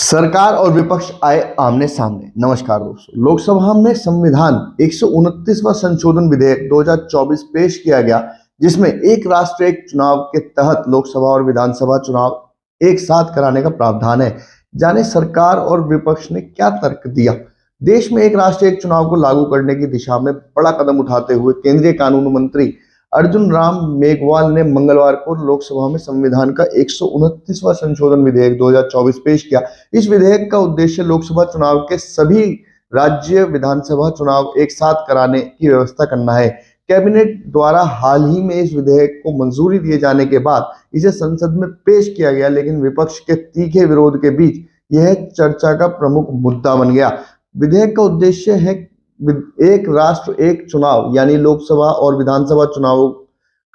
सरकार और विपक्ष आए आमने सामने। नमस्कार दोस्तों, लोकसभा में संविधान 129वां संशोधन विधेयक 2024 पेश किया गया, जिसमें एक राष्ट्र एक चुनाव के तहत लोकसभा और विधानसभा चुनाव एक साथ कराने का प्रावधान है। जाने सरकार और विपक्ष ने क्या तर्क दिया। देश में एक राष्ट्र एक चुनाव को लागू करने की दिशा में बड़ा कदम उठाते हुए केंद्रीय कानून मंत्री अर्जुन राम मेघवाल ने मंगलवार को लोकसभा में संविधान का 129वां संशोधन विधेयक 2024 पेश किया। इस विधेयक का उद्देश्य लोकसभा चुनाव के सभी राज्य विधानसभा चुनाव एक साथ कराने की व्यवस्था करना है। कैबिनेट द्वारा हाल ही में इस विधेयक को मंजूरी दिए जाने के बाद इसे संसद में पेश किया गया, लेकिन विपक्ष के तीखे विरोध के बीच यह चर्चा का प्रमुख मुद्दा बन गया। विधेयक का उद्देश्य है एक राष्ट्र एक चुनाव यानी लोकसभा और विधानसभा चुनावों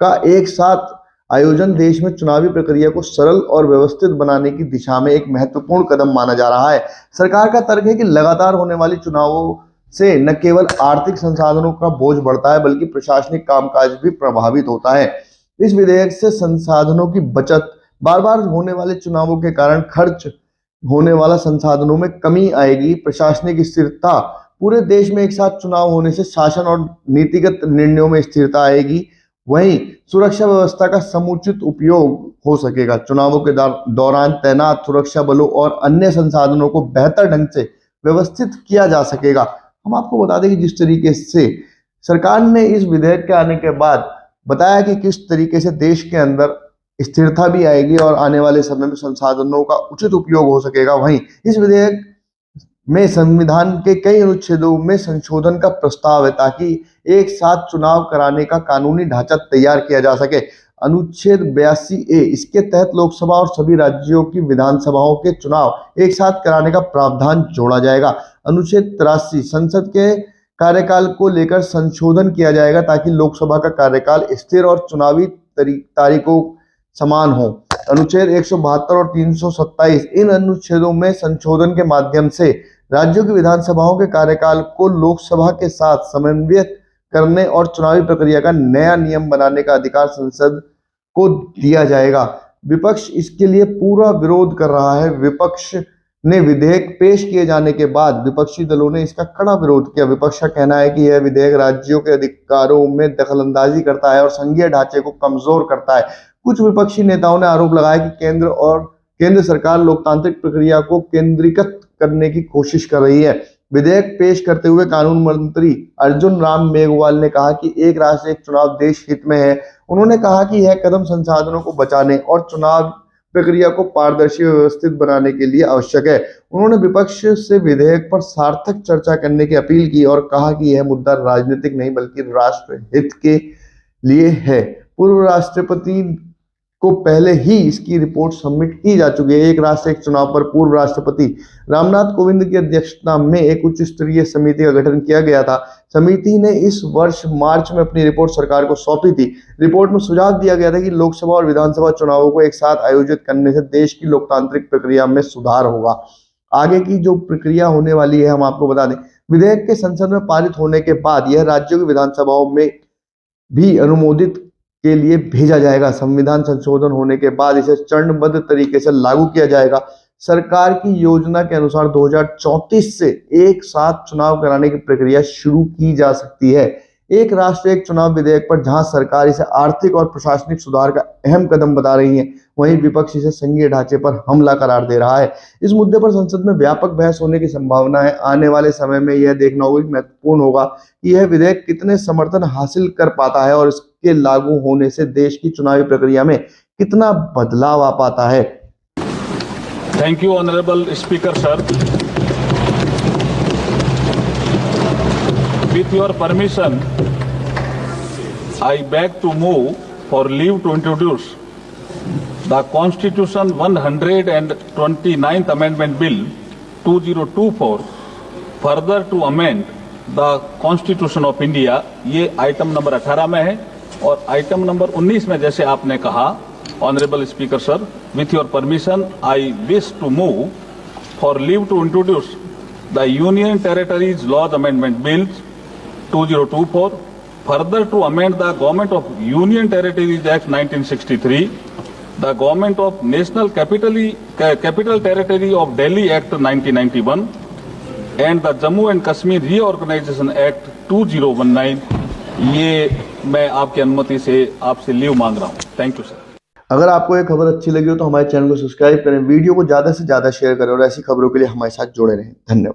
का एक साथ आयोजन देश में चुनावी प्रक्रिया को सरल और व्यवस्थित बनाने की दिशा में एक महत्वपूर्ण कदम माना जा रहा है। सरकार का तर्क है कि लगातार होने वाली चुनावों से न केवल आर्थिक संसाधनों का बोझ बढ़ता है, बल्कि प्रशासनिक कामकाज भी प्रभावित होता है। इस विधेयक से संसाधनों की बचत, बार बार होने वाले चुनावों के कारण खर्च होने वाला संसाधनों में कमी आएगी, प्रशासनिक स्थिरता, पूरे देश में एक साथ चुनाव होने से शासन और नीतिगत निर्णयों में स्थिरता आएगी। वहीं सुरक्षा व्यवस्था का समुचित उपयोग हो सकेगा। चुनावों के दौरान तैनात सुरक्षा बलों और अन्य संसाधनों को बेहतर ढंग से व्यवस्थित किया जा सकेगा। हम आपको बता दें कि जिस तरीके से सरकार ने इस विधेयक के आने के बाद बताया कि किस तरीके से देश के अंदर स्थिरता भी आएगी और आने वाले समय में संसाधनों का उचित उपयोग हो सकेगा। वहीं इस विधेयक में संविधान के कई अनुच्छेदों में संशोधन का प्रस्ताव है, ताकि एक साथ चुनाव कराने का कानूनी ढांचा तैयार किया जा सके। अनुच्छेद 82A, इसके तहत लोकसभा और सभी राज्यों की विधानसभाओं के चुनाव एक साथ कराने का प्रावधान जोड़ा जाएगा। अनुच्छेद 83, संसद के कार्यकाल को लेकर संशोधन किया जाएगा, ताकि लोकसभा का कार्यकाल स्थिर और चुनावी तारीखों समान हो। अनुच्छेद 172 और 327, इन अनुच्छेदों में संशोधन के माध्यम से राज्यों की विधानसभाओं के कार्यकाल को लोकसभा के साथ समन्वयित करने और चुनावी प्रक्रिया का नया नियम बनाने का अधिकार संसद को दिया जाएगा। विपक्ष इसके लिए पूरा विरोध कर रहा है। विपक्ष ने विधेयक पेश किए जाने के बाद विपक्षी दलों ने इसका कड़ा विरोध किया। विपक्ष का कहना है कि यह विधेयक राज्यों के अधिकारों में दखलंदाजी करता है और संघीय ढांचे को कमजोर करता है। कुछ विपक्षी नेताओं ने आरोप लगाया कि केंद्र सरकार लोकतांत्रिक प्रक्रिया को केंद्रीकृत करने की कोशिश कर रही है। विधेयक पेश करते हुए कानून मंत्री अर्जुन राम मेघवाल ने कहा कि एक राष्ट्र एक चुनाव देश हित में है। उन्होंने कहा कि यह कदम संसाधनों को बचाने और चुनाव प्रक्रिया को पारदर्शी व्यवस्थित बनाने के लिए आवश्यक है। उन्होंने विपक्ष से विधेयक पर सार्थक चर्चा करने की अपील की और कहा कि यह मुद्दा राजनीतिक नहीं बल्कि राष्ट्र हित के लिए है। पूर्व राष्ट्रपति को पहले ही इसकी रिपोर्ट सबमिट की जा चुकी है। एक राष्ट्र एक चुनाव पर पूर्व राष्ट्रपति रामनाथ कोविंद की अध्यक्षता में एक उच्च स्तरीय समिति का गठन किया गया था। समिति ने इस वर्ष मार्च में अपनी रिपोर्ट सरकार को सौंपी थी। रिपोर्ट में सुझाव दिया गया था कि लोकसभा और विधानसभा चुनावों को एक साथ आयोजित करने से देश की लोकतांत्रिक प्रक्रिया में सुधार होगा। आगे की जो प्रक्रिया होने वाली है, हम आपको बता दें, विधेयक के संसद में पारित होने के बाद यह राज्यों की विधानसभाओं में भी अनुमोदित के लिए भेजा जाएगा। संविधान संशोधन होने के बाद इसे चरणबद्ध तरीके से लागू किया जाएगा। सरकार की योजना के अनुसार 2034 से एक साथ चुनाव कराने की प्रक्रिया शुरू की जा सकती है। एक राष्ट्र एक चुनाव विधेयक पर जहां सरकार इसे आर्थिक और प्रशासनिक सुधार का अहम कदम बता रही है, वहीं विपक्ष इसे संघीय ढांचे पर हमला करार दे रहा है। इस मुद्दे पर संसद में व्यापक बहस होने की संभावना है। आने वाले समय में यह देखना होगा, महत्वपूर्ण होगा कि यह विधेयक कितने समर्थन हासिल कर पाता है और इसके लागू होने से देश की चुनावी प्रक्रिया में कितना बदलाव आ पाता है। Thank you honourable speaker sir. With your permission, I beg to move for leave to introduce the Constitution 129th Amendment Bill 2024, further to amend the Constitution of India। ये आइटम नंबर 18 में है और आइटम नंबर 19 में जैसे आपने कहा honourable speaker sir, with your permission, I wish to move for leave to introduce the Union Territories Laws Amendment Bill 2024, further to amend the Government of Union Territories Act 1963, the Government of National Capital Territory of Delhi Act 1991 and the Jammu and Kashmir Reorganization Act 2019, ये मैं आपकी अनुमति से आपसे leave मांग रहा हूँ। Thank you sir. अगर आपको ये खबर अच्छी लगी हो तो हमारे चैनल को सब्सक्राइब करें, वीडियो को ज़्यादा से ज़्यादा शेयर करें और ऐसी खबरों के लिए हमारे साथ जुड़े रहें। धन्यवाद।